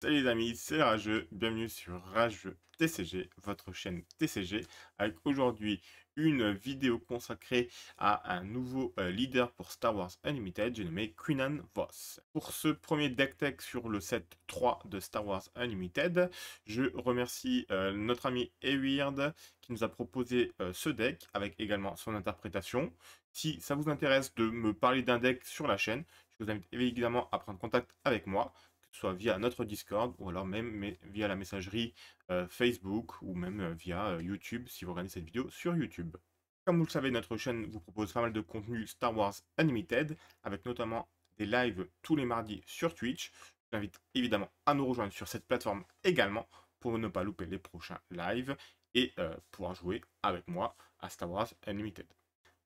Salut les amis, c'est Rageux, bienvenue sur Rageux TCG, votre chaîne TCG, avec aujourd'hui une vidéo consacrée à un nouveau leader pour Star Wars Unlimited, j'ai nommé Quinnan Voss. Pour ce premier deck tech sur le set 3 de Star Wars Unlimited, je remercie notre ami Eweird qui nous a proposé ce deck avec également son interprétation. Si ça vous intéresse de me parler d'un deck sur la chaîne, je vous invite évidemment à prendre contact avec moi, soit via notre Discord ou alors même via la messagerie Facebook ou même via YouTube si vous regardez cette vidéo sur YouTube. Comme vous le savez, notre chaîne vous propose pas mal de contenu Star Wars Unlimited avec notamment des lives tous les mardis sur Twitch. Je vous invite évidemment à nous rejoindre sur cette plateforme également pour ne pas louper les prochains lives et pouvoir jouer avec moi à Star Wars Unlimited.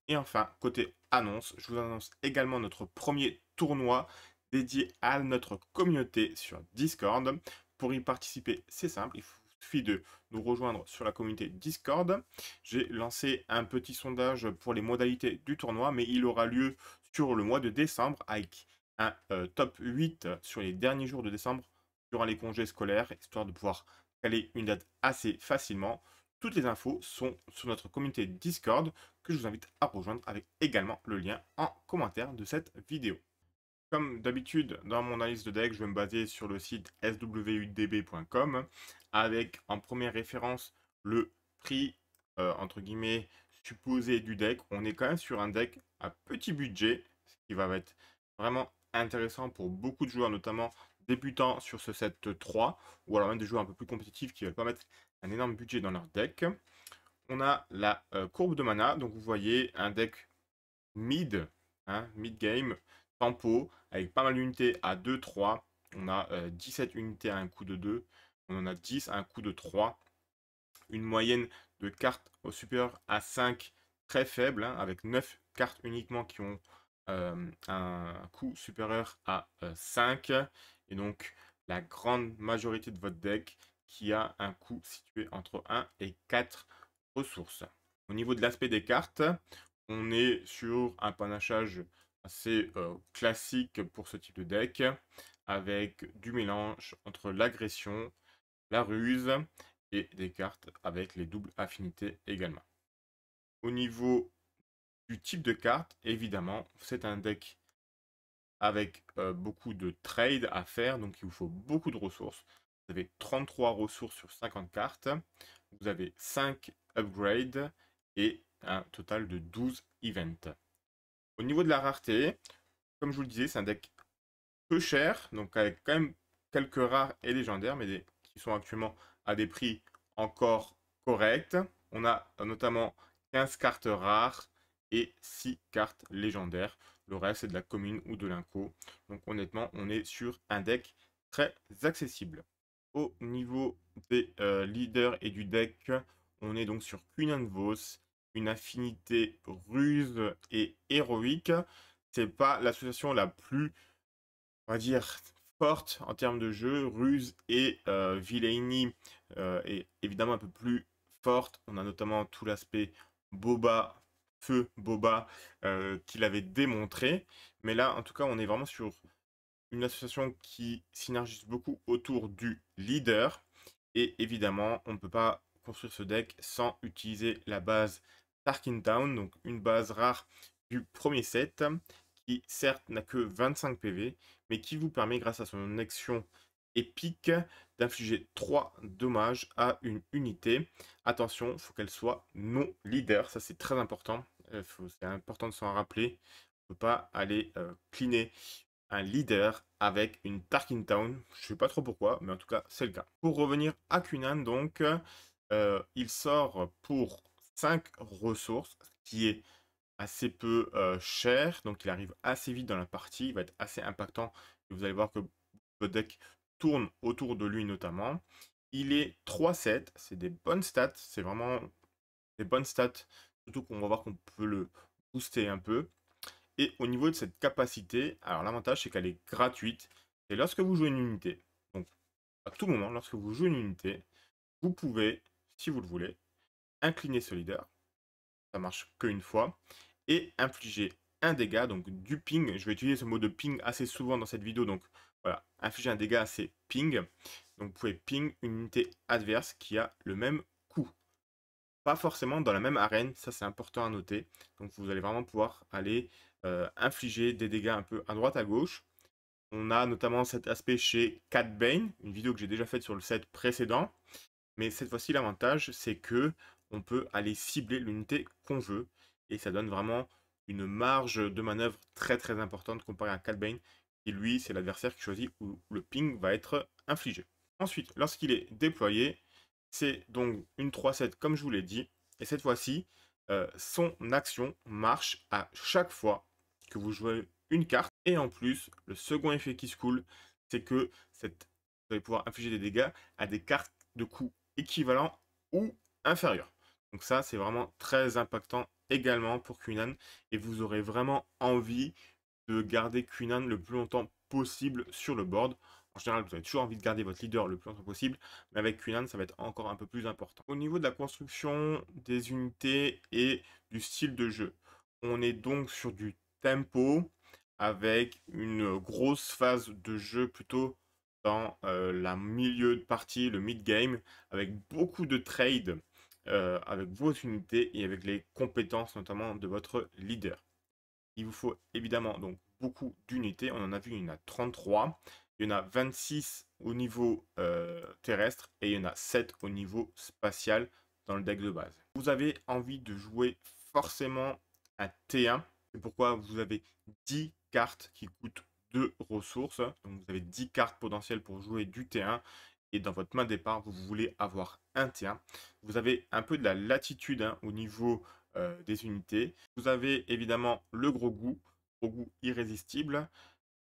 Et enfin, côté annonce, je vous annonce également notre premier tournoi dédié à notre communauté sur Discord. Pour y participer, c'est simple, il suffit de nous rejoindre sur la communauté Discord. J'ai lancé un petit sondage pour les modalités du tournoi, mais il aura lieu sur le mois de décembre avec un top 8 sur les derniers jours de décembre durant les congés scolaires, histoire de pouvoir caler une date assez facilement. Toutes les infos sont sur notre communauté Discord que je vous invite à rejoindre avec également le lien en commentaire de cette vidéo. Comme d'habitude, dans mon analyse de deck, je vais me baser sur le site swudb.com avec en première référence le prix entre guillemets supposé du deck. On est quand même sur un deck à petit budget, ce qui va être vraiment intéressant pour beaucoup de joueurs, notamment débutants sur ce set 3, ou alors même des joueurs un peu plus compétitifs qui ne veulent pas mettre un énorme budget dans leur deck. On a la courbe de mana, donc vous voyez un deck mid, hein, mid game, tempo, avec pas mal d'unités à 2-3. On a 17 unités à un coup de 2, on en a 10 à un coup de 3. Une moyenne de cartes au supérieur à 5 très faible, hein, avec 9 cartes uniquement qui ont un coût supérieur à 5. Et donc la grande majorité de votre deck qui a un coût situé entre 1 et 4 ressources. Au niveau de l'aspect des cartes, on est sur un panachage assez classique pour ce type de deck, avec du mélange entre l'agression, la ruse et des cartes avec les doubles affinités également. Au niveau du type de carte, évidemment, c'est un deck avec beaucoup de trades à faire, donc il vous faut beaucoup de ressources. Vous avez 33 ressources sur 50 cartes, vous avez 5 upgrades et un total de 12 events. Au niveau de la rareté, comme je vous le disais, c'est un deck peu cher, donc avec quand même quelques rares et légendaires, mais qui sont actuellement à des prix encore corrects. On a notamment 15 cartes rares et 6 cartes légendaires. Le reste, c'est de la commune ou de l'inco. Donc honnêtement, on est sur un deck très accessible. Au niveau des leaders et du deck, on est donc sur Queen Vos, une affinité ruse et héroïque. C'est pas l'association la plus, on va dire, forte en termes de jeu. Ruse et Villainy est évidemment un peu plus forte. On a notamment tout l'aspect Boba, feu Boba, qu'il avait démontré. Mais là, en tout cas, on est vraiment sur une association qui synergise beaucoup autour du leader. Et évidemment, on ne peut pas construire ce deck sans utiliser la base Tarkin Town, donc une base rare du premier set, qui certes n'a que 25 PV, mais qui vous permet, grâce à son action épique, d'infliger 3 dommages à une unité. Attention, il faut qu'elle soit non leader, ça c'est très important. C'est important de s'en rappeler. On ne peut pas aller cleaner un leader avec une Tarkin Town. Je sais pas trop pourquoi, mais en tout cas, c'est le cas. Pour revenir à Quinnan, donc, il sort pour 5 ressources, ce qui est assez peu cher. Donc, il arrive assez vite dans la partie. Il va être assez impactant. Et vous allez voir que le deck tourne autour de lui, notamment. Il est 3-7. C'est des bonnes stats. C'est vraiment des bonnes stats. Surtout qu'on va voir qu'on peut le booster un peu. Et au niveau de cette capacité, alors l'avantage c'est qu'elle est gratuite. Et lorsque vous jouez une unité, donc à tout moment, lorsque vous jouez une unité, vous pouvez, si vous le voulez, incliner ce leader. Ça marche qu'une fois. Et infliger un dégât, donc du ping. Je vais utiliser ce mot de ping assez souvent dans cette vidéo, donc Voilà, infliger un dégât, c'est ping. Donc vous pouvez ping une unité adverse qui a le même coup. Pas forcément dans la même arène, ça c'est important à noter. Donc vous allez vraiment pouvoir aller infliger des dégâts un peu à droite à gauche. On a notamment cet aspect chez Cat Bane, une vidéo que j'ai déjà faite sur le set précédent. Mais cette fois-ci, l'avantage, c'est que on peut aller cibler l'unité qu'on veut. Et ça donne vraiment une marge de manœuvre très très importante comparé à Cat Bane, qui lui, c'est l'adversaire qui choisit où le ping va être infligé. Ensuite, lorsqu'il est déployé, c'est donc une 3-7 comme je vous l'ai dit. Et cette fois-ci, son action marche à chaque fois que vous jouez une carte. Et en plus, le second effet qui se coule, c'est que vous allez pouvoir infliger des dégâts à des cartes de coup équivalent ou inférieur. Donc ça, c'est vraiment très impactant également pour Queenan. Et vous aurez vraiment envie de garder Queenan le plus longtemps possible sur le board. En général, vous avez toujours envie de garder votre leader le plus longtemps possible, mais avec Queenan, ça va être encore un peu plus important. Au niveau de la construction des unités et du style de jeu, on est donc sur du tempo avec une grosse phase de jeu plutôt dans la milieu de partie, le mid-game, avec beaucoup de trades avec vos unités et avec les compétences notamment de votre leader. Il vous faut évidemment donc beaucoup d'unités. On en a vu, il y en a 33. Il y en a 26 au niveau terrestre et il y en a 7 au niveau spatial dans le deck de base. Vous avez envie de jouer forcément un T1. C'est pourquoi vous avez 10 cartes qui coûtent 2 ressources. Donc vous avez 10 cartes potentielles pour jouer du T1. Et dans votre main départ, vous voulez avoir un T1. Vous avez un peu de la latitude au niveau des unités. Vous avez évidemment le gros goût irrésistible.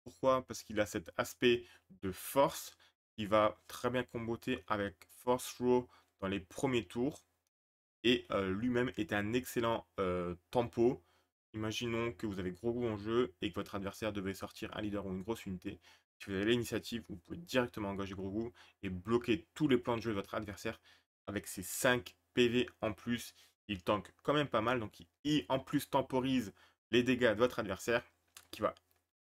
Pourquoi? Parce qu'il a cet aspect de force qui va très bien comboter avec Force Throw dans les premiers tours. Et lui-même est un excellent tempo. Imaginons que vous avez gros goût en jeu et que votre adversaire devait sortir un leader ou une grosse unité. Si vous avez l'initiative, vous pouvez directement engager gros goût et bloquer tous les plans de jeu de votre adversaire avec ses 5 PV en plus. Il tank quand même pas mal, donc il en plus temporise les dégâts de votre adversaire qui va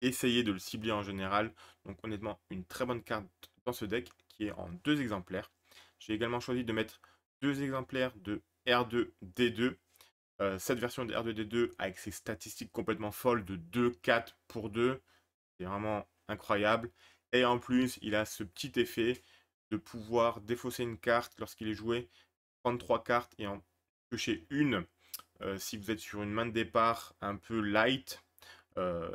essayer de le cibler en général. Donc honnêtement, une très bonne carte dans ce deck qui est en 2 exemplaires. J'ai également choisi de mettre 2 exemplaires de R2D2. Cette version de R2D2 avec ses statistiques complètement folles de 2-4 pour 2, c'est vraiment incroyable. Et en plus, il a ce petit effet de pouvoir défausser une carte lorsqu'il est joué, prendre 3 cartes et en piocher une si vous êtes sur une main de départ un peu light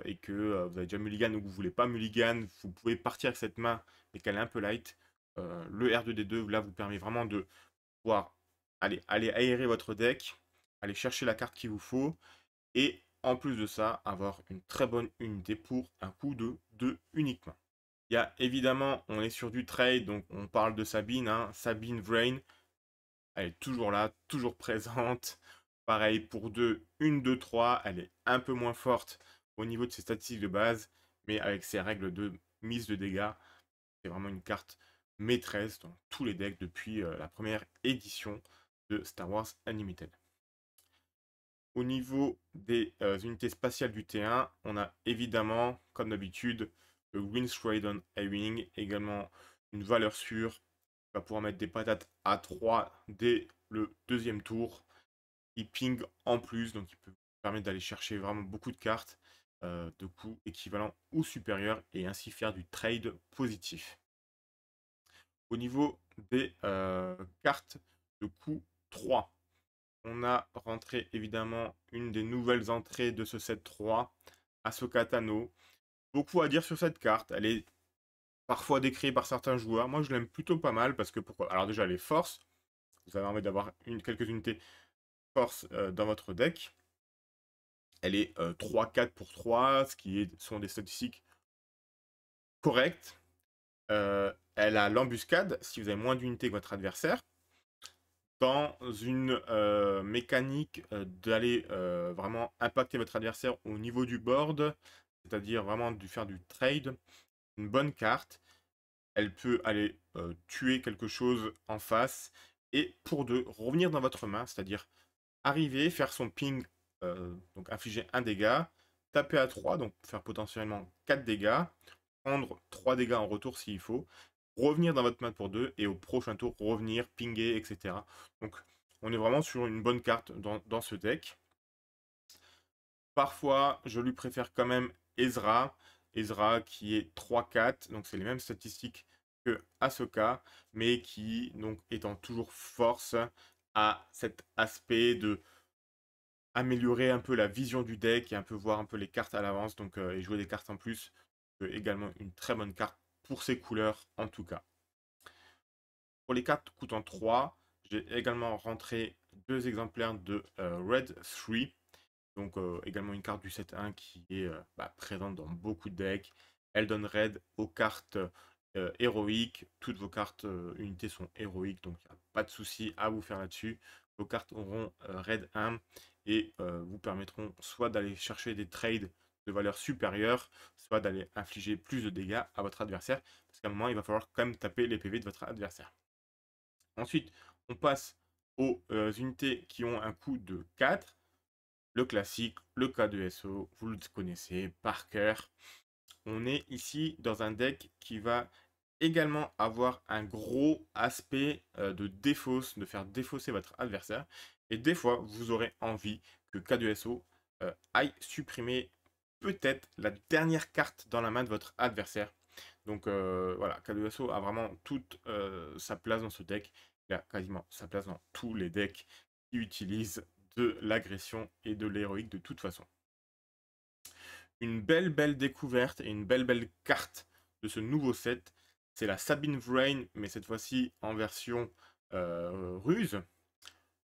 et que vous avez déjà mulligan ou que vous ne voulez pas mulligan, vous pouvez partir avec cette main mais qu'elle est un peu light. Le R2D2 là vous permet vraiment de pouvoir aller aérer votre deck, aller chercher la carte qu'il vous faut, et en plus de ça, avoir une très bonne unité pour un coup de 2 uniquement. Il y a évidemment, on est sur du trade, donc on parle de Sabine, Sabine Vrain, elle est toujours là, toujours présente. Pareil pour 2, 1, 2, 3, elle est un peu moins forte au niveau de ses statistiques de base, mais avec ses règles de mise de dégâts, c'est vraiment une carte maîtresse dans tous les decks depuis la première édition de Star Wars Unlimited. Au niveau des unités spatiales du T1, on a évidemment, comme d'habitude, le Windstradon A-Wing, également une valeur sûre. On va pouvoir mettre des patates à 3 dès le deuxième tour. Il ping en plus, donc il peut vous permettre d'aller chercher vraiment beaucoup de cartes de coût équivalent ou supérieur et ainsi faire du trade positif. Au niveau des cartes de coût 3, on a rentré évidemment une des nouvelles entrées de ce set 3, Ahsoka Tano. Beaucoup à dire sur cette carte, elle est parfois décriée par certains joueurs. Moi je l'aime plutôt pas mal parce que pourquoi? Alors déjà les forces, vous avez envie d'avoir quelques unités force dans votre deck. Elle est 3-4 pour 3, ce qui sont des statistiques correctes. Elle a l'embuscade si vous avez moins d'unités que votre adversaire. Dans une mécanique d'aller vraiment impacter votre adversaire au niveau du board, c'est-à-dire vraiment de faire du trade, une bonne carte. Elle peut aller tuer quelque chose en face et pour 2, revenir dans votre main, c'est-à-dire arriver, faire son ping, donc infliger un dégât, taper à 3, donc faire potentiellement 4 dégâts, prendre 3 dégâts en retour s'il faut, revenir dans votre main pour 2 et au prochain tour revenir, pinguer, etc. Donc on est vraiment sur une bonne carte dans ce deck. Parfois, je lui préfère quand même Ezra. Ezra qui est 3-4, donc c'est les mêmes statistiques que Ahsoka, mais qui, donc, étant toujours force, a cet aspect de améliorer un peu la vision du deck et un peu voir un peu les cartes à l'avance, donc et jouer des cartes en plus. Également une très bonne carte pour ses couleurs, en tout cas. Pour les cartes coûtant 3, j'ai également rentré 2 exemplaires de Red 3. Donc également une carte du set 1 qui est présente dans beaucoup de decks. Elle donne raid aux cartes héroïques. Toutes vos cartes unités sont héroïques, donc il n'y a pas de souci à vous faire là-dessus. Vos cartes auront raid 1 et vous permettront soit d'aller chercher des trades de valeur supérieure, soit d'aller infliger plus de dégâts à votre adversaire. Parce qu'à un moment, il va falloir quand même taper les PV de votre adversaire. Ensuite, on passe aux unités qui ont un coût de 4. Le classique, le K2SO, vous le connaissez par cœur. On est ici dans un deck qui va également avoir un gros aspect de défausse, de faire défausser votre adversaire. Et des fois, vous aurez envie que K2SO aille supprimer peut-être la dernière carte dans la main de votre adversaire. Donc voilà, K2SO a vraiment toute sa place dans ce deck. Il a quasiment sa place dans tous les decks qui utilisent de l'agression et de l'héroïque de toute façon. Une belle découverte et une belle carte de ce nouveau set, c'est la Sabine Vrain, mais cette fois-ci en version ruse.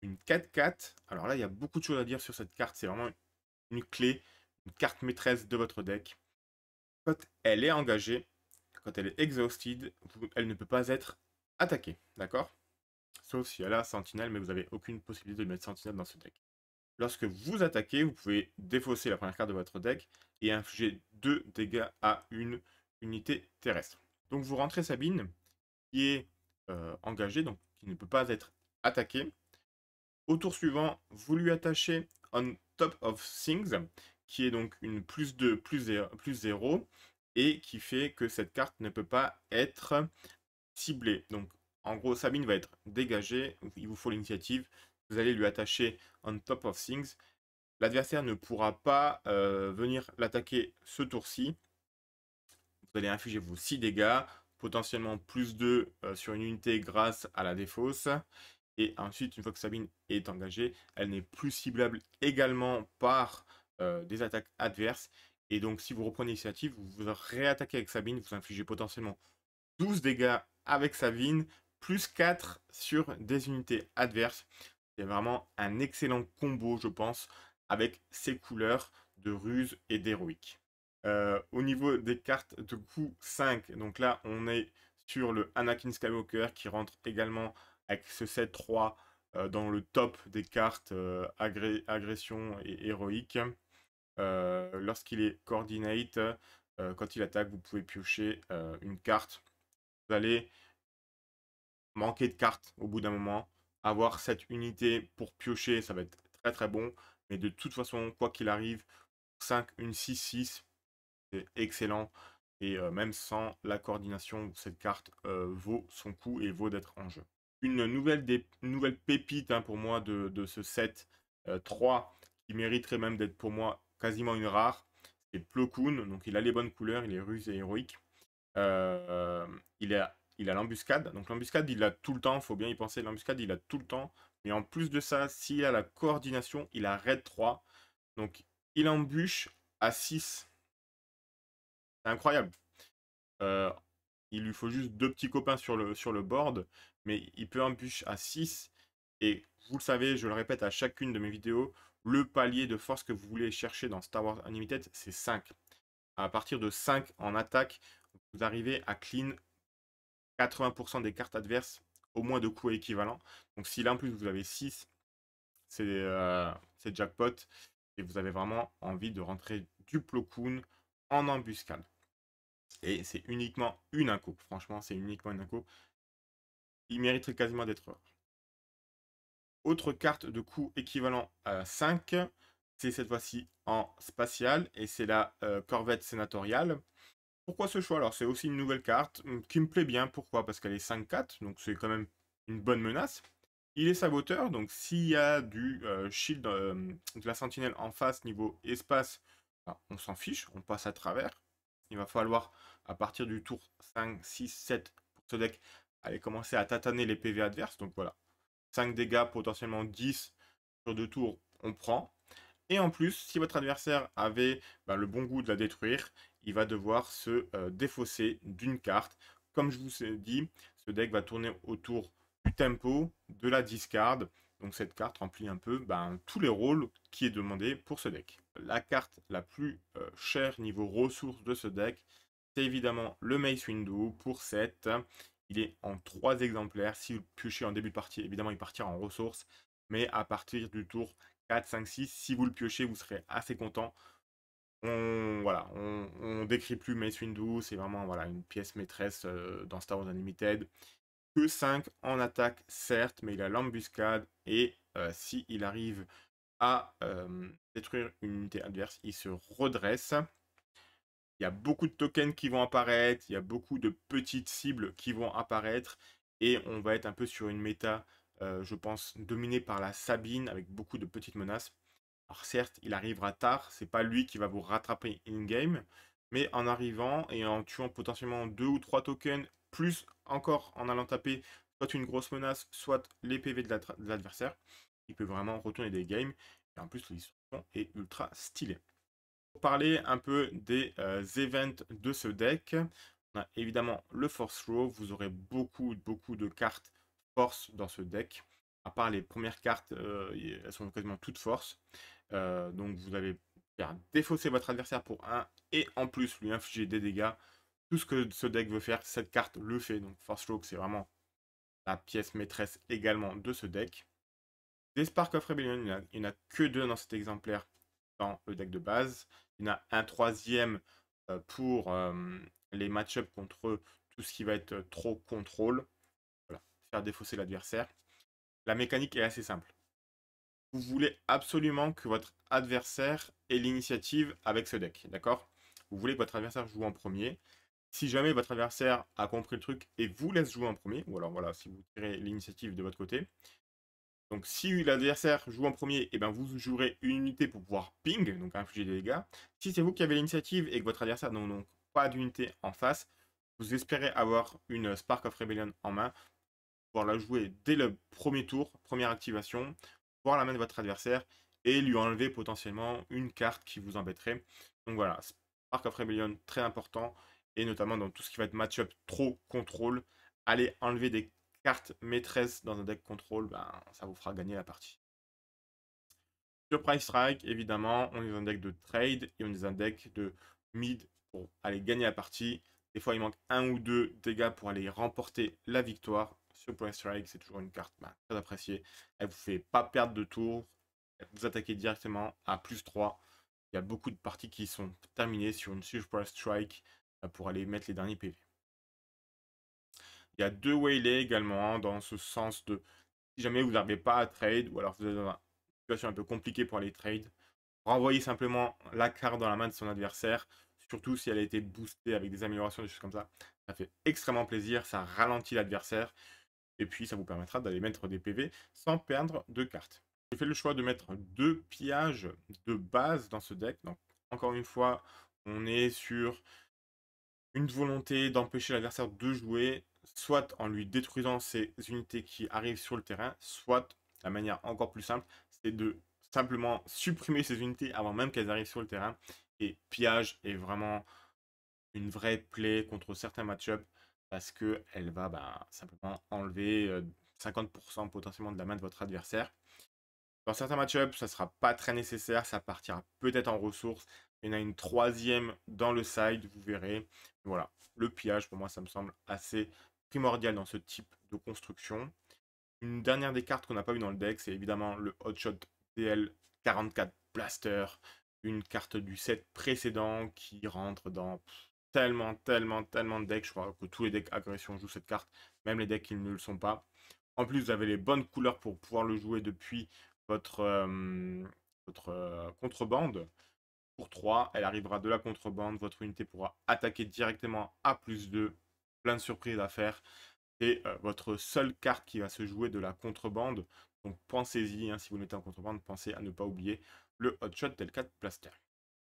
Une 4-4. Alors là, il y a beaucoup de choses à dire sur cette carte. C'est vraiment une clé, une carte maîtresse de votre deck. Quand elle est engagée, quand elle est exhausted, elle ne peut pas être attaquée. D'accord? Sauf si elle a Sentinelle, mais vous n'avez aucune possibilité de mettre Sentinelle dans ce deck. Lorsque vous attaquez, vous pouvez défausser la première carte de votre deck et infliger 2 dégâts à une unité terrestre. Donc vous rentrez Sabine, qui est engagée, donc qui ne peut pas être attaquée. Au tour suivant, vous lui attachez On Top of Things, qui est donc une plus 2, plus 0, et qui fait que cette carte ne peut pas être ciblée. Donc en gros, Sabine va être dégagée, il vous faut l'initiative, vous allez lui attacher On Top of Things. L'adversaire ne pourra pas venir l'attaquer ce tour-ci. Vous allez infliger vos 6 dégâts, potentiellement plus 2 sur une unité grâce à la défausse. Et ensuite, une fois que Sabine est engagée, elle n'est plus ciblable également par des attaques adverses. Et donc, si vous reprenez l'initiative, vous vous réattaquez avec Sabine, vous infligez potentiellement 12 dégâts avec Sabine, plus 4 sur des unités adverses. C'est vraiment un excellent combo, je pense, avec ses couleurs de ruse et d'héroïque. Au niveau des cartes de coup 5, donc là on est sur le Anakin Skywalker qui rentre également avec ce set 3 dans le top des cartes agression et héroïque. Lorsqu'il est coordinate, quand il attaque, vous pouvez piocher une carte. Vous allez manquer de cartes au bout d'un moment. Avoir cette unité pour piocher, ça va être très bon. Mais de toute façon, quoi qu'il arrive, 5, une 6-6, c'est excellent. Et même sans la coordination, cette carte vaut son coup et vaut d'être en jeu. Une nouvelle pépite hein, pour moi de ce set 3 qui mériterait même d'être pour moi quasiment une rare. C'est Plo Koon, donc il a les bonnes couleurs, il est ruse et héroïque. Il a l'embuscade. Donc l'embuscade, il a tout le temps, il faut bien y penser. L'embuscade, il a tout le temps. Mais en plus de ça, s'il a la coordination, il a raid 3. Donc il embûche à 6. C'est incroyable. Euh, il lui faut juste 2 petits copains sur le board. Mais il peut embûcher à 6. Et vous le savez, je le répète à chacune de mes vidéos, le palier de force que vous voulez chercher dans Star Wars Unlimited, c'est 5. À partir de 5 en attaque, vous arrivez à clean 80% des cartes adverses au moins de coups équivalents. Donc si là en plus vous avez 6, c'est jackpot. Et vous avez vraiment envie de rentrer du Plo Koon en embuscade. Et c'est uniquement une inco. Franchement, c'est uniquement une inco. Il mériterait quasiment d'être rare. Autre carte de coup équivalent à 5, c'est cette fois-ci en spatial. Et c'est la corvette sénatoriale. Pourquoi ce choix? Alors, c'est aussi une nouvelle carte qui me plaît bien. Pourquoi? Parce qu'elle est 5/4, donc c'est quand même une bonne menace. Il est saboteur, donc s'il y a du shield de la sentinelle en face niveau espace, bah, on s'en fiche, on passe à travers. Il va falloir, à partir du tour 5, 6, 7, pour ce deck, aller commencer à tataner les PV adverses. Donc voilà, 5 dégâts, potentiellement 10 sur 2 tours, on prend. Et en plus, si votre adversaire avait bah, le bon goût de la détruire, il va devoir se défausser d'une carte. Comme je vous ai dit, ce deck va tourner autour du tempo, de la discard. Donc cette carte remplit un peu ben, tous les rôles qui est demandé pour ce deck. La carte la plus chère niveau ressources de ce deck, c'est évidemment le Mace Windu pour 7. Il est en 3 exemplaires. Si vous le piochez en début de partie, évidemment il partira en ressources. Mais à partir du tour 4, 5, 6, si vous le piochez, vous serez assez content. Voilà, on décrit plus Mace Windu, c'est vraiment voilà, une pièce maîtresse dans Star Wars Unlimited. Que 5 en attaque, certes, mais il a l'embuscade et si il arrive à détruire une unité adverse, il se redresse. Il y a beaucoup de tokens qui vont apparaître, il y a beaucoup de petites cibles qui vont apparaître et on va être un peu sur une méta, je pense, dominée par la Sabine avec beaucoup de petites menaces. Alors certes, il arrivera tard, c'est pas lui qui va vous rattraper in-game, mais en arrivant et en tuant potentiellement 2 ou 3 tokens, plus encore en allant taper soit une grosse menace, soit les PV de l'adversaire, il peut vraiment retourner des games. Et en plus, l'illustration est ultra stylée. Pour parler un peu des events de ce deck, on a évidemment le Force Row, vous aurez beaucoup de cartes Force dans ce deck. À part les premières cartes, elles sont quasiment toutes Force. Donc vous allez faire défausser votre adversaire pour 1 et en plus lui infliger des dégâts. Tout ce que ce deck veut faire, cette carte le fait. Donc Force Stroke, c'est vraiment la pièce maîtresse également de ce deck. Des Spark of Rebellion, il n'y en a que 2 dans cet exemplaire dans le deck de base. Il y en a un troisième pour les match-up contre tout ce qui va être trop contrôle. Voilà, faire défausser l'adversaire. La mécanique est assez simple. Vous voulez absolument que votre adversaire ait l'initiative avec ce deck, d'accord? Vous voulez que votre adversaire joue en premier. Si jamais votre adversaire a compris le truc et vous laisse jouer en premier, ou alors voilà, si vous tirez l'initiative de votre côté. Donc si l'adversaire joue en premier, et ben vous jouerez une unité pour pouvoir ping, donc infliger des dégâts. Si c'est vous qui avez l'initiative et que votre adversaire n'a donc pas d'unité en face, vous espérez avoir une Spark of Rebellion en main, pouvoir la jouer dès le premier tour, première activation, voir la main de votre adversaire et lui enlever potentiellement une carte qui vous embêterait. Donc voilà, Spark of Rebellion très important et notamment dans tout ce qui va être match-up trop contrôle, allez enlever des cartes maîtresses dans un deck contrôle, ben, ça vous fera gagner la partie. Sur Price Strike, évidemment, on est dans un deck de trade et on est dans un deck de mid pour aller gagner la partie. Des fois, il manque un ou deux dégâts pour aller remporter la victoire. Sur Price Strike, c'est toujours une carte très appréciée. Elle vous fait pas perdre de tour. Vous attaquez directement à +3. Il y a beaucoup de parties qui sont terminées sur une Price Strike pour aller mettre les derniers PV. Il y a 2 Waylay également, dans ce sens de si jamais vous n'arrivez pas à trade, ou alors vous êtes dans une situation un peu compliquée pour aller trade, renvoyez simplement la carte dans la main de son adversaire, surtout si elle a été boostée avec des améliorations, des choses comme ça. Ça fait extrêmement plaisir, ça ralentit l'adversaire, et puis ça vous permettra d'aller mettre des PV sans perdre de cartes. J'ai fait le choix de mettre 2 pillages de base dans ce deck, donc encore une fois, on est sur une volonté d'empêcher l'adversaire de jouer, soit en lui détruisant ses unités qui arrivent sur le terrain, soit, la manière encore plus simple, c'est de simplement supprimer ces unités avant même qu'elles arrivent sur le terrain. Et pillage est vraiment une vraie plaie contre certains match-ups parce qu'elle va simplement enlever 50% potentiellement de la main de votre adversaire. Dans certains match-ups, ça ne sera pas très nécessaire, ça partira peut-être en ressources. Il y en a une troisième dans le side, vous verrez. Voilà, le pillage, pour moi, ça me semble assez primordial dans ce type de construction. Une dernière des cartes qu'on n'a pas eu dans le deck, c'est évidemment le Hotshot DL44 Blaster, une carte du set précédent qui rentre dans tellement de decks. Je crois que tous les decks agression jouent cette carte, même les decks qui ne le sont pas. En plus, vous avez les bonnes couleurs pour pouvoir le jouer depuis votre contrebande. Pour 3, elle arrivera de la contrebande. Votre unité pourra attaquer directement à +2. Plein de surprises à faire. C'est votre seule carte qui va se jouer de la contrebande. Donc pensez-y, hein, si vous le mettez en contrebande, pensez à ne pas oublier le Hotshot L4 Plaster.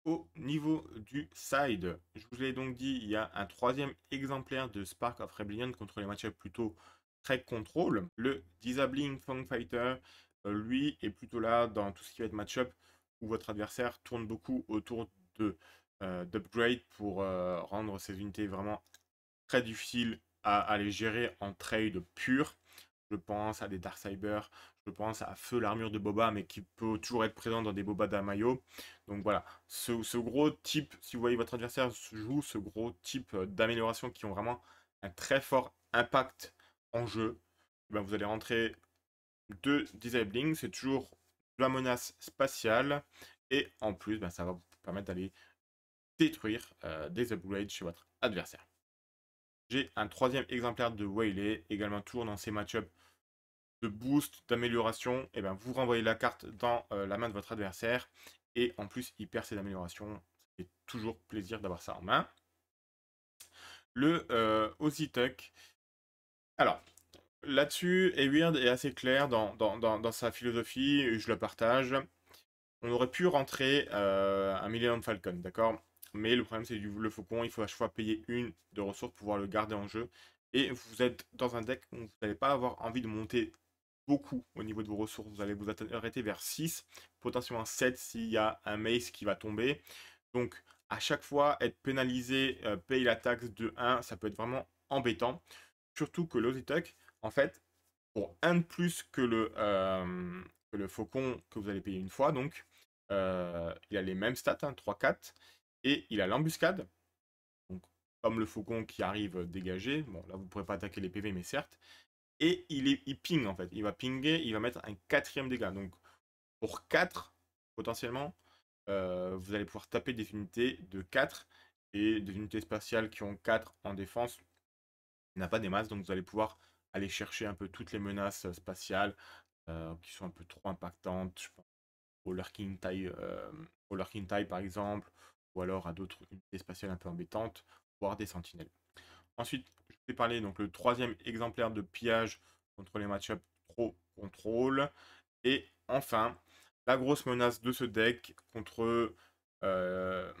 Au niveau du side, je vous l'ai donc dit, il y a un troisième exemplaire de Spark of Rebellion contre les match-ups plutôt très contrôle. Le Disabling Fang Fighter, lui, est plutôt là dans tout ce qui va être match-up où votre adversaire tourne beaucoup autour de d'upgrade pour rendre ses unités vraiment très difficiles à les gérer en trade pur. Je pense à des Darksaber, je pense à Feu l'armure de Boba, mais qui peut toujours être présent dans des Boba d'Amayo. Donc voilà, ce gros type, si vous voyez votre adversaire joue ce gros type d'amélioration qui ont vraiment un très fort impact en jeu, ben vous allez rentrer 2 Disabling, c'est toujours de la menace spatiale, et en plus, ben, ça va vous permettre d'aller détruire des upgrades chez votre adversaire. J'ai un troisième exemplaire de Waylay, également toujours dans ces match-ups de boost, d'amélioration. Et ben vous renvoyez la carte dans la main de votre adversaire. Et en plus, il perd ses améliorations. C'est toujours plaisir d'avoir ça en main. Le Ozituck. Alors, là-dessus, Weird est assez clair dans sa philosophie. Et je la partage. On aurait pu rentrer un Millennium Falcon, d'accord? Mais le problème, c'est le faucon, il faut à chaque fois payer une de ressources pour pouvoir le garder en jeu. Et vous êtes dans un deck où vous n'allez pas avoir envie de monter beaucoup au niveau de vos ressources. Vous allez vous arrêter vers 6, potentiellement 7 s'il y a un Mace qui va tomber. Donc, à chaque fois, être pénalisé, payer la taxe de 1, ça peut être vraiment embêtant. Surtout que l'Ozituck, en fait, pour un de plus que le faucon que vous allez payer une fois, donc, il a les mêmes stats, hein, 3-4, et il a l'embuscade, donc comme le faucon qui arrive dégagé. Bon, là, vous ne pourrez pas attaquer les PV, mais certes. Et il ping, en fait. Il va pinguer, il va mettre un quatrième dégât. Donc, pour 4, potentiellement, vous allez pouvoir taper des unités de 4 et des unités spatiales qui ont 4 en défense. Il n'a pas des masses, donc vous allez pouvoir aller chercher un peu toutes les menaces spatiales qui sont un peu trop impactantes. Je pense au Lurking Tai par exemple, ou alors à d'autres unités spatiales un peu embêtantes, voire des sentinelles. Ensuite, je vais parler donc le troisième exemplaire de pillage contre les match-ups trop contrôle. Et enfin, la grosse menace de ce deck contre ce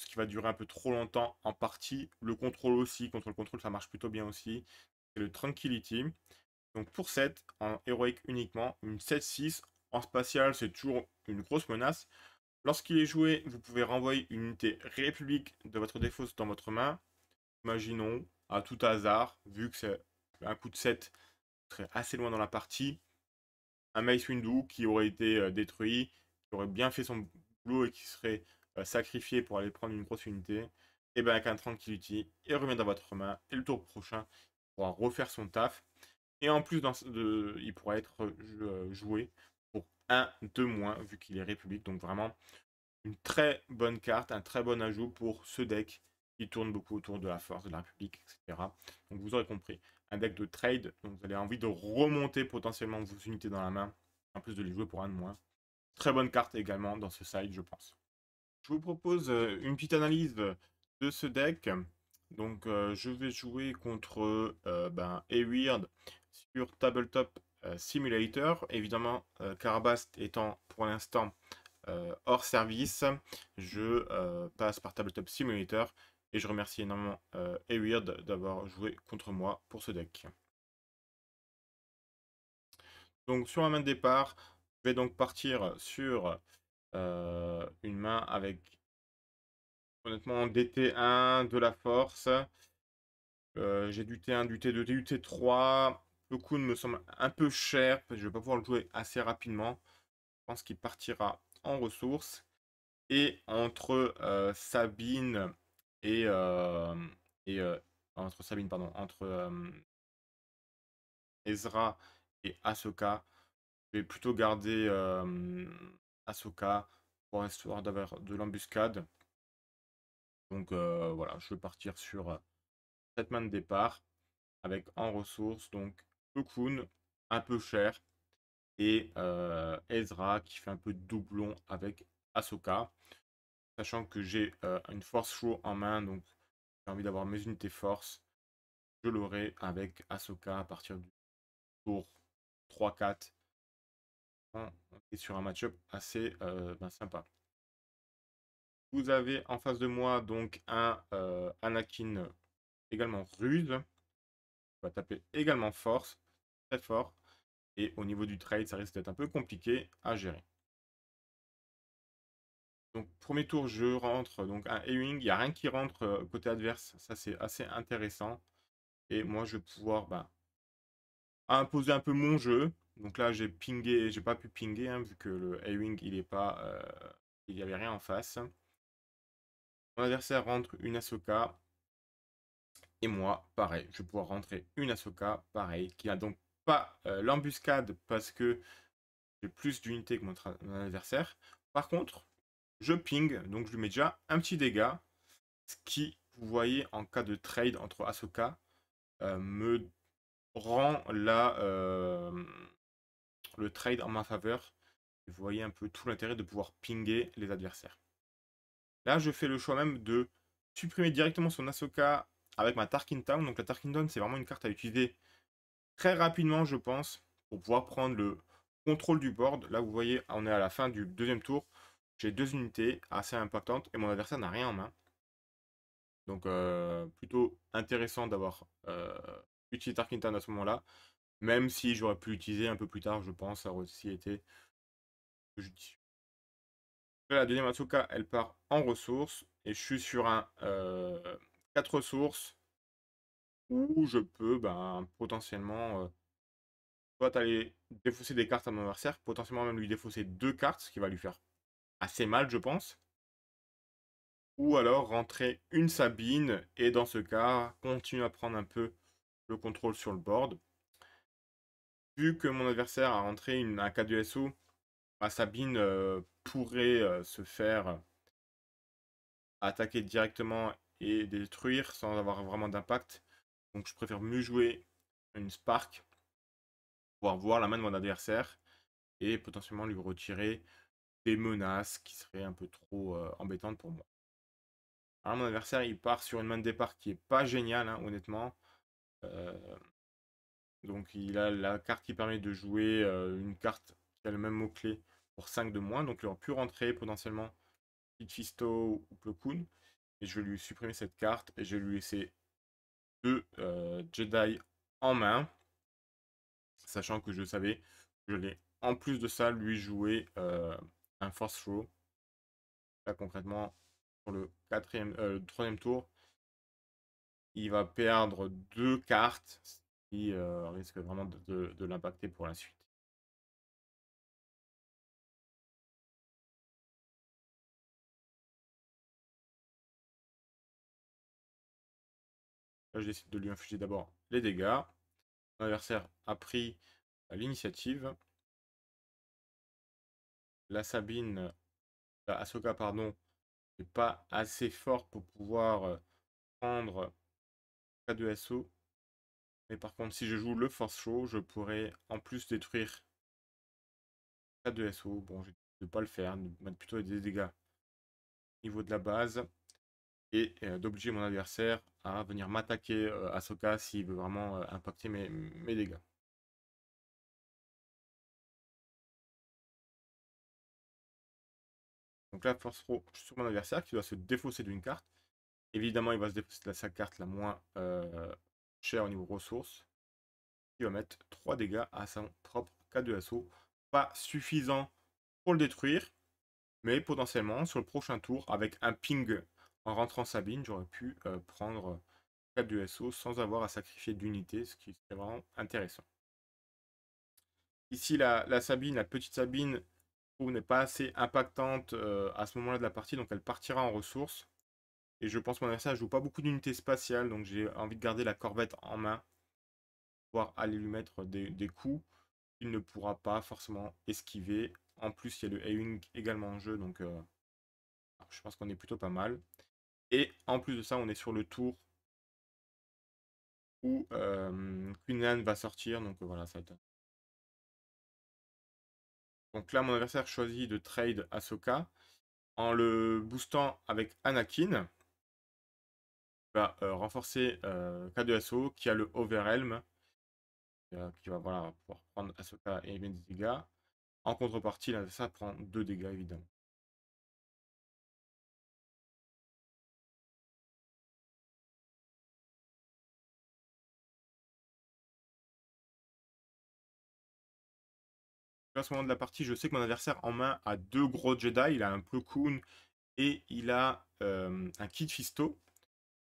qui va durer un peu trop longtemps en partie. Le contrôle aussi, contre le contrôle ça marche plutôt bien aussi. C'est le Tranquility. Donc pour 7, en héroïque uniquement, une 7-6. En spatial, c'est toujours une grosse menace. Lorsqu'il est joué, vous pouvez renvoyer une unité République de votre défausse dans votre main. Imaginons, à tout hasard, vu que c'est un coup de 7, vous serez assez loin dans la partie, un Mace Windu qui aurait été détruit, qui aurait bien fait son boulot et qui serait sacrifié pour aller prendre une grosse unité, et bien avec un Tranquility, il revient dans votre main, et le tour prochain, il pourra refaire son taf. Et en plus, il pourra être joué pour un de moins, vu qu'il est République. Donc vraiment, une très bonne carte, un très bon ajout pour ce deck qui tourne beaucoup autour de la force, de la République, etc. Donc vous aurez compris, un deck de trade, donc vous avez envie de remonter potentiellement vos unités dans la main, en plus de les jouer pour un de moins. Très bonne carte également dans ce side, je pense. Je vous propose une petite analyse de ce deck. Donc je vais jouer contre Eweird sur Tabletop Simulator. Évidemment, Karabast étant pour l'instant hors service, je passe par Tabletop Simulator et je remercie énormément Eweird d'avoir joué contre moi pour ce deck. Donc sur ma main de départ, je vais donc partir sur une main avec honnêtement des T1, de la force. J'ai du T1, du T2, du T3. Le coup me semble un peu cher, parce que je ne vais pas pouvoir le jouer assez rapidement. Je pense qu'il partira en ressources. Et entre Sabine et, et entre Sabine, pardon, entre Ezra et Ahsoka, je vais plutôt garder Ahsoka pour histoire d'avoir de l'embuscade. Donc voilà, je vais partir sur cette main de départ avec en ressources donc Cocoon, un peu cher, et Ezra qui fait un peu de doublon avec Ahsoka. sachant que j'ai une force show en main, donc j'ai envie d'avoir mes unités force. Je l'aurai avec Ahsoka à partir du tour 3-4. On est sur un match-up assez sympa. Vous avez en face de moi donc un Anakin également ruse. On va taper également force, très fort. Et au niveau du trade, ça risque d'être un peu compliqué à gérer. Donc premier tour, je rentre donc un A-Wing. Il n'y a rien qui rentre côté adverse. Ça, c'est assez intéressant. Et moi, je vais pouvoir imposer un peu mon jeu. Donc là, j'ai pingé, j'ai pas pu pinguer, hein, vu que le A-Wing, il est pas, il n'y avait rien en face. Mon adversaire rentre une Ahsoka. Et moi, pareil, je vais pouvoir rentrer une Ahsoka, pareil, qui n'a donc pas l'embuscade parce que j'ai plus d'unités que mon adversaire. Par contre, je ping, donc je lui mets déjà un petit dégât, ce qui, vous voyez, en cas de trade entre Ahsoka, me rend le trade en ma faveur. Vous voyez un peu tout l'intérêt de pouvoir pinguer les adversaires. Là, je fais le choix même de supprimer directement son Ahsoka avec ma Tarkin Town. Donc la Tarkin Town, c'est vraiment une carte à utiliser très rapidement, je pense, pour pouvoir prendre le contrôle du board. Là, vous voyez, on est à la fin du deuxième tour. J'ai deux unités assez impactantes et mon adversaire n'a rien en main. Donc, plutôt intéressant d'avoir utilisé Tarkinton à ce moment-là. Même si j'aurais pu l'utiliser un peu plus tard, je pense, ça aurait aussi été judicieux. La deuxième Asuka, elle part en ressources. Et je suis sur un 4 ressources où je peux potentiellement soit aller défausser des cartes à mon adversaire, potentiellement même lui défausser deux cartes, ce qui va lui faire assez mal, je pense. Ou alors rentrer une Sabine et dans ce cas, continuer à prendre un peu le contrôle sur le board. Vu que mon adversaire a rentré un K2SO, ma Sabine pourrait se faire attaquer directement et détruire sans avoir vraiment d'impact. Donc je préfère mieux jouer une Spark, pouvoir voir la main de mon adversaire et potentiellement lui retirer des menaces qui seraient un peu trop embêtantes pour moi. Alors mon adversaire il part sur une main de départ qui est pas géniale, hein, honnêtement. Euh, donc il a la carte qui permet de jouer une carte qui a le même mot-clé pour 5 de moins. Donc il aurait pu rentrer potentiellement Kit Fisto ou Plo Koon. Et je vais lui supprimer cette carte et je vais lui laisser deux Jedi en main. Sachant que je savais que je l'ai en plus de ça lui jouer un Force Throw. Là concrètement, pour le troisième tour, il va perdre deux cartes, ce qui risque vraiment de l'impacter pour la suite. Là, je décide de lui infliger d'abord les dégâts. Mon adversaire a pris l'initiative. La Sabine, la Ahsoka, pardon, n'est pas assez forte pour pouvoir prendre K2SO. Mais par contre, si je joue le Force Show, je pourrais en plus détruire K2SO. Bon, je vais ne pas le faire, de mettre plutôt des dégâts au niveau de la base. Et d'obliger mon adversaire à venir m'attaquer Ahsoka s'il veut vraiment impacter mes dégâts. Donc là, Force Throw sur mon adversaire qui doit se défausser d'une carte. Évidemment, il va se défausser de sa carte la moins chère au niveau ressources. Il va mettre 3 dégâts à son propre K2SO. Pas suffisant pour le détruire, mais potentiellement sur le prochain tour, avec un ping en rentrant Sabine, j'aurais pu prendre K2SO sans avoir à sacrifier d'unité, ce qui serait vraiment intéressant. Ici, la Sabine, la petite Sabine, n'est pas assez impactante à ce moment-là de la partie, donc elle partira en ressources. Et je pense que mon adversaire ne joue pas beaucoup d'unités spatiales, donc j'ai envie de garder la corvette en main, pouvoir aller lui mettre des coups qu'il ne pourra pas forcément esquiver. En plus, il y a le A-Wing également en jeu, donc je pense qu'on est plutôt pas mal. Et en plus de ça, on est sur le tour où Quinlan va sortir, donc voilà, ça va être... Donc là, mon adversaire choisit de trade Ahsoka. En le boostant avec Anakin, va renforcer K2SO qui a le Overhelm, qui va voilà, pouvoir prendre Ahsoka et bien des dégâts. En contrepartie, l'adversaire prend 2 dégâts évidemment. À ce moment de la partie, je sais que mon adversaire en main a 2 gros Jedi. Il a un Plo Koon et il a un Kit Fisto.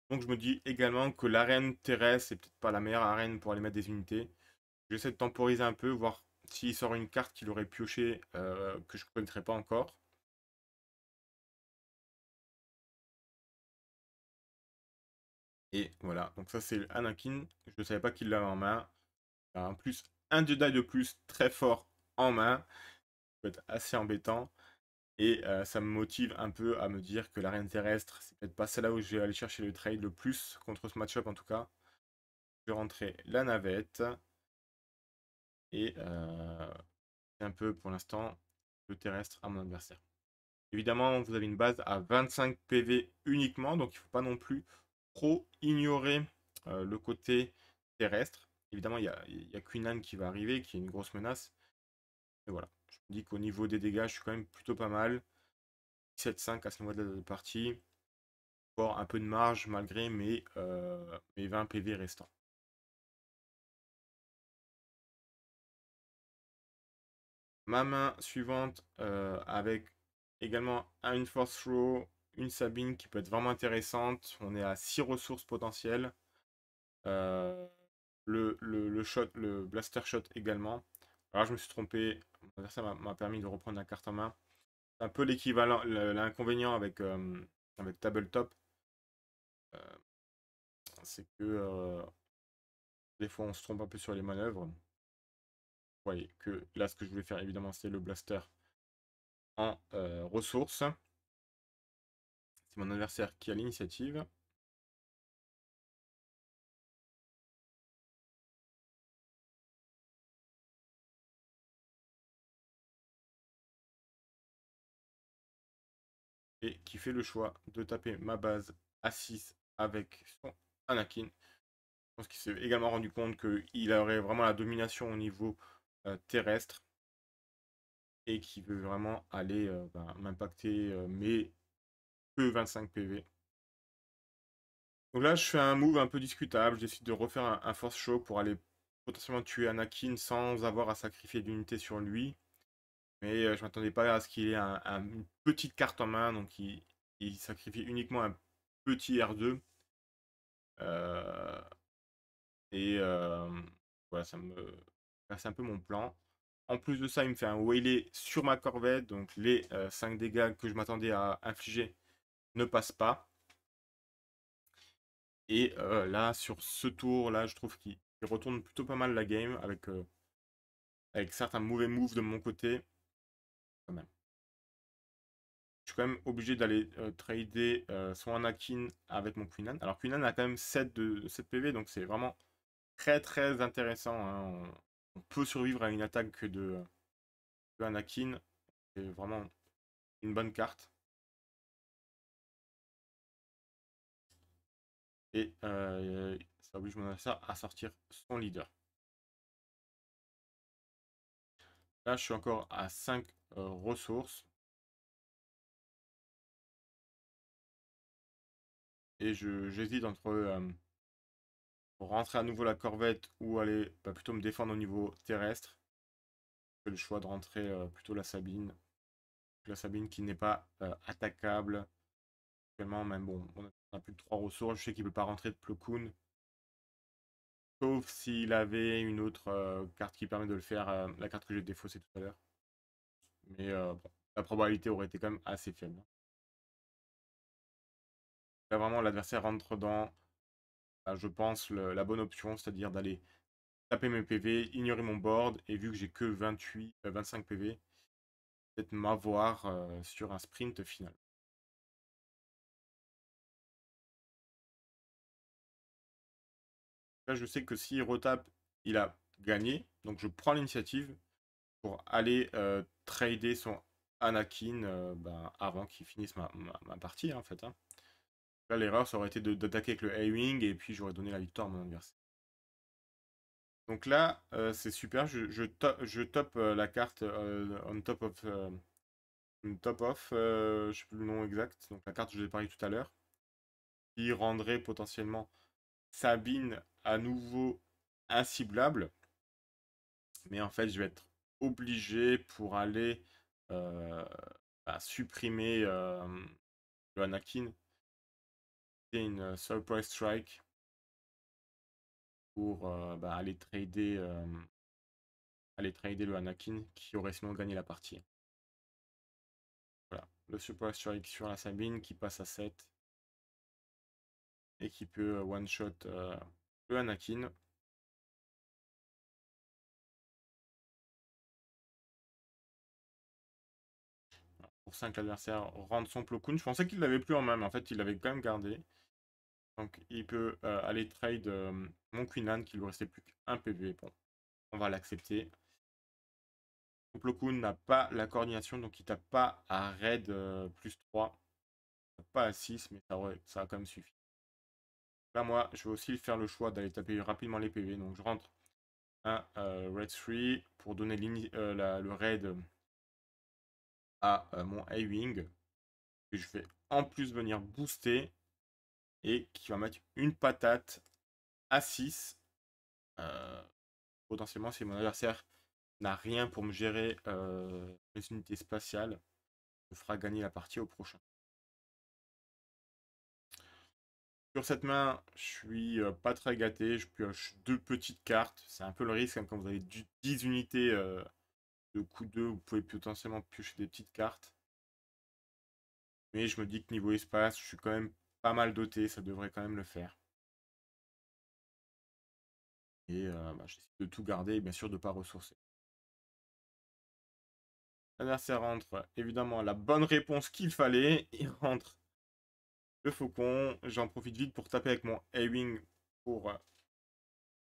Donc je me dis également que l'arène terrestre, c'est peut-être pas la meilleure arène pour aller mettre des unités. J'essaie de temporiser un peu, voir s'il sort une carte qu'il aurait pioché que je ne connaîtrais pas encore. Et voilà, donc ça c'est Anakin. Je ne savais pas qu'il l'avait en main. En plus, un Jedi de plus très fort en main. Ça peut être assez embêtant. Et ça me motive un peu à me dire que l'arène terrestre, c'est peut-être pas celle-là où je vais aller chercher le trade le plus contre ce match-up en tout cas. Je vais rentrer la navette. Et c'est un peu pour l'instant le terrestre à mon adversaire. Évidemment, vous avez une base à 25 PV uniquement, donc il ne faut pas non plus trop ignorer le côté terrestre. Évidemment, il y a Queen qui va arriver, qui est une grosse menace. Et voilà, je me dis qu'au niveau des dégâts, je suis quand même plutôt pas mal. 17-5 à ce niveau de la partie. Encore un peu de marge malgré mes 20 PV restants. Ma main suivante avec également une Force Throw, une Sabine qui peut être vraiment intéressante. On est à 6 ressources potentielles. Euh, le shot, le blaster shot également. Alors je me suis trompé. Mon adversaire m'a permis de reprendre la carte en main. C'est un peu l'équivalent, l'inconvénient avec Tabletop, euh, c'est que des fois on se trompe un peu sur les manœuvres. Vous voyez que là ce que je voulais faire évidemment c'est le blaster en ressources. C'est mon adversaire qui a l'initiative. Et qui fait le choix de taper ma base à 6 avec son Anakin. Je pense qu'il s'est également rendu compte qu'il aurait vraiment la domination au niveau terrestre et qui veut vraiment aller m'impacter, mais que 25 PV. Donc là, je fais un move un peu discutable. Je décide de refaire un force show pour aller potentiellement tuer Anakin sans avoir à sacrifier d'unité sur lui. Mais je m'attendais pas à ce qu'il ait une petite carte en main, donc il sacrifie uniquement un petit R2. Euh, et voilà, ça me casse un peu mon plan. En plus de ça, il me fait un waylay sur ma corvette, donc les 5 dégâts que je m'attendais à infliger ne passent pas. Et là, sur ce tour-là, je trouve qu'il retourne plutôt pas mal la game avec certains mauvais moves de mon côté. Quand même. Je suis quand même obligé d'aller trader son Anakin avec mon Queenan. Alors Queenan a quand même 7 PV, donc c'est vraiment très très intéressant, hein. On peut survivre à une attaque de Anakin. C'est vraiment une bonne carte. Et ça oblige mon adversaire à sortir son leader. Là, je suis encore à 5 ressources. Et j'hésite entre rentrer à nouveau la corvette ou aller plutôt me défendre au niveau terrestre. J'ai le choix de rentrer plutôt la Sabine. La Sabine qui n'est pas attaquable. Actuellement, même bon, on a plus de 3 ressources. Je sais qu'il ne peut pas rentrer de Plo Koon. Sauf s'il avait une autre carte qui permet de le faire, la carte que j'ai défaussée tout à l'heure. Mais bon, la probabilité aurait été quand même assez faible. Là, vraiment, l'adversaire rentre dans, je pense, la bonne option, c'est-à-dire d'aller taper mes PV, ignorer mon board, et vu que j'ai que 25 PV, peut-être m'avoir sur un sprint final. Là, je sais que s'il retape, il a gagné, donc je prends l'initiative pour aller trader son Anakin avant qu'il finisse ma partie, hein, en fait. Hein. Là, l'erreur, ça aurait été d'attaquer avec le A-Wing et puis j'aurais donné la victoire à mon adversaire. Donc là, c'est super, je top la carte on top of, je sais plus le nom exact, donc la carte que je vous ai parlé tout à l'heure, qui rendrait potentiellement Sabine à nouveau inciblable. Mais en fait, je vais être obligé pour aller euh, supprimer le Anakin. C'est une Surprise Strike pour aller trader le Anakin qui aurait sinon gagné la partie. Voilà, le Surprise Strike sur la Sabine qui passe à 7 et qui peut one-shot le Anakin. Pour 5, l'adversaire rentre son Plo Koon. Je pensais qu'il l'avait plus en main, mais en fait, il l'avait quand même gardé. Donc, il peut aller trade mon Queen qui lui restait plus qu'un PV. Bon, on va l'accepter. Son Plo Koon n'a pas la coordination, donc il tape pas à raid plus 3. Pas à 6, mais ça a quand même suffi. Là, moi, je vais aussi faire le choix d'aller taper rapidement les PV. Donc, je rentre un Red 3 pour donner le raid à mon A-Wing. Que je vais en plus venir booster et qui va mettre une patate à 6. Potentiellement, si mon adversaire n'a rien pour me gérer les unités spatiales, me fera gagner la partie au prochain. Sur cette main, je suis pas très gâté. Je pioche 2 petites cartes. C'est un peu le risque hein, quand vous avez 10 unités de coup 2, vous pouvez potentiellement piocher des petites cartes. Mais je me dis que niveau espace, je suis quand même pas mal doté. Ça devrait quand même le faire. Et j'essaie de tout garder et bien sûr de ne pas ressourcer. L'adversaire rentre évidemment la bonne réponse qu'il fallait. Il rentre le faucon. J'en profite vite pour taper avec mon A-Wing pour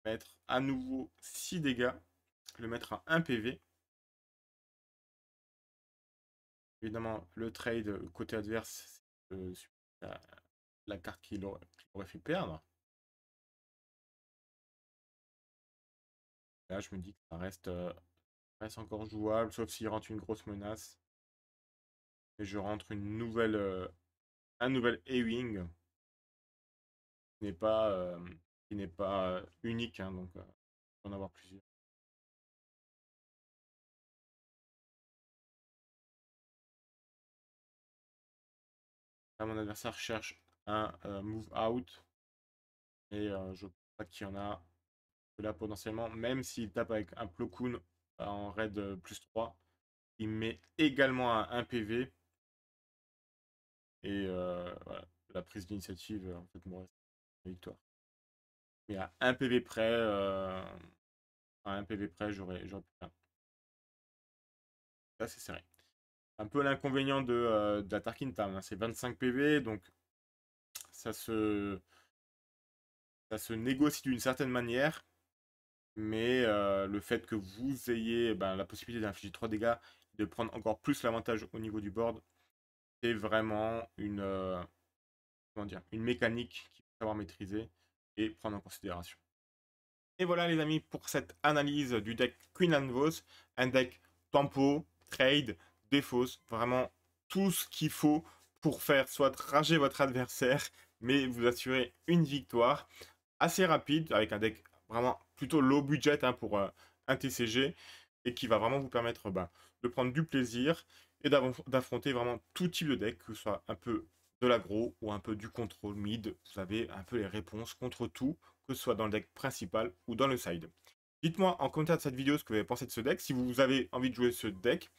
mettre à nouveau 6 dégâts. Le mettre à 1 PV. Évidemment, le trade côté adverse, la carte qui l'aurait fait perdre. Là, je me dis que ça reste encore jouable, sauf s'il rentre une grosse menace. Et je rentre un nouvel A-Wing qui n'est pas unique, hein, donc il peut en avoir plusieurs. Là, mon adversaire cherche un move out. Et je crois pas qu'il y en a. Là, potentiellement, même s'il tape avec un Plo Koon en raid plus 3, il met également un PV. Et voilà, la prise d'initiative, en fait, me reste la victoire. Mais à un PV près, j'aurais pu faire. Là, c'est serré. Un peu l'inconvénient de la Tarkin Town, hein, c'est 25 PV, donc ça se, ça se négocie d'une certaine manière. Mais le fait que vous ayez la possibilité d'infliger 3 dégâts, de prendre encore plus l'avantage au niveau du board, c'est vraiment une mécanique qu'il faut savoir maîtriser et prendre en considération. Et voilà les amis pour cette analyse du deck Queen and Vos, un deck tempo, trade, défausse, vraiment tout ce qu'il faut pour faire soit rager votre adversaire, mais vous assurer une victoire assez rapide avec un deck vraiment plutôt low budget hein, pour un TCG et qui va vraiment vous permettre de prendre du plaisir et d'affronter vraiment tout type de deck, que ce soit un peu de l'aggro ou un peu du contrôle mid. Vous avez un peu les réponses contre tout, que ce soit dans le deck principal ou dans le side. Dites-moi en commentaire de cette vidéo ce que vous avez pensé de ce deck, si vous avez envie de jouer ce deck.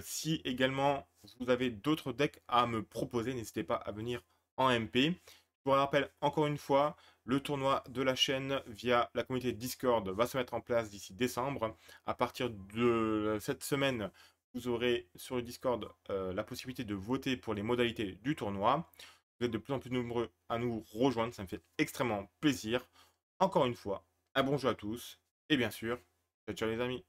Si également vous avez d'autres decks à me proposer, n'hésitez pas à venir en MP. Je vous rappelle encore une fois, le tournoi de la chaîne via la communauté Discord va se mettre en place d'ici décembre. À partir de cette semaine, vous aurez sur le Discord la possibilité de voter pour les modalités du tournoi. Vous êtes de plus en plus nombreux à nous rejoindre, ça me fait extrêmement plaisir. Encore une fois, un bonjour à tous et bien sûr, ciao les amis.